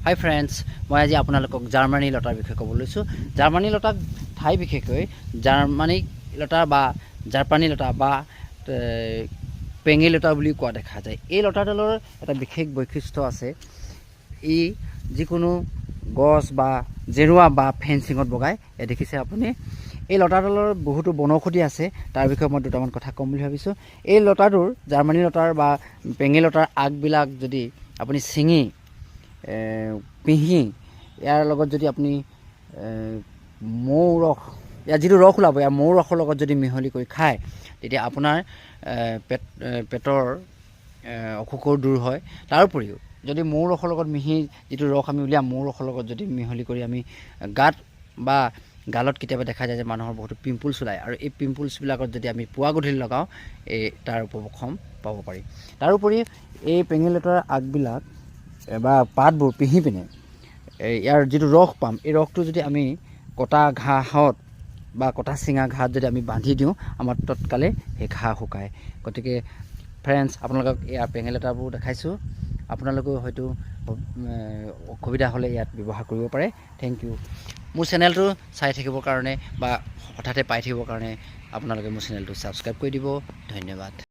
হাই friends, মই আজি আপোনালোকক জাৰ্মানী লতাৰ বিষয়ে ক'ব লৈছোঁ। জাৰ্মানী লতাক ঠাই বিশেষকৈ জাৰ্মানী লতা বা জাপানী লতা বা পেঙি লতা বুলি কোৱা দেখা যায়। এই লতাডালৰ এটা বিশেষ বৈশিষ্ট্য আছে। ই যিকোনো গছ বা জেৰুৱা বা ফেঞ্চিঙত বগাই। দেখিছে আপুনি। এই লতাডালৰ বহুতো বনৌষধি আছে। তাৰ বিষয়ে মই দুটামান কথা ক'ম বুলি ভাবিছোঁ। এই লতাটোৰ জাৰ্মানী লতাৰ বা পেঙি লতাৰ আগবিলাক যদি আপুনি ছিঙি পিহি ইয়াৰ লগত যদি আপুনি মৌ ৰস, ইয়াৰ যিটো ৰস ওলাব, ইয়াৰ মৌ ৰসৰ লগত যদি মিহলি কৰি খায়, তেতিয়া আপোনাৰ পেটৰ অসুখও দূৰ হয়। তাৰোপৰিও যদি মৌ ৰসৰ লগত যিটো ৰস আমি উলিয়াম, মৌ ৰসৰ লগত যদি মিহলি কৰি আমি গাত বা গালত কেতিয়াবা দেখা যায় যে মানুহৰ বহুতো পিম্পলছ ওলায়, আৰু এই পিম্পলছবিলাকত যদি আমি পুৱা গধূলি লগাওঁ, তাৰ উপশম পাব পাৰি। তাৰোপৰি এই পেঙি লতাৰ আগবিলাক বা পাতবোৰ পিহি পিনে ইয়াৰ যিটো ৰস পাম, এই ৰসটো যদি আমি কটা ঘাঁহত বা কটা চিঙা ঘাঁহত যদি আমি বান্ধি দিওঁ, আমাৰ তৎকালে সেই ঘাঁহ শুকায়। গতিকে ফ্ৰেণ্ডছ, আপোনালোকক ইয়াৰ পেঙি লতাবোৰ দেখাইছোঁ। আপোনালোকেও হয়তো অসুবিধা হ'লে ইয়াত ব্যৱহাৰ কৰিব পাৰে। Thank you. মোৰ চেনেলটো চাই থাকিবৰ কাৰণে বা হঠাতে পাই থাকিবৰ কাৰণে আপোনালোকে মোৰ চেনেলটো ছাবস্ক্ৰাইব কৰি দিব। ধন্যবাদ।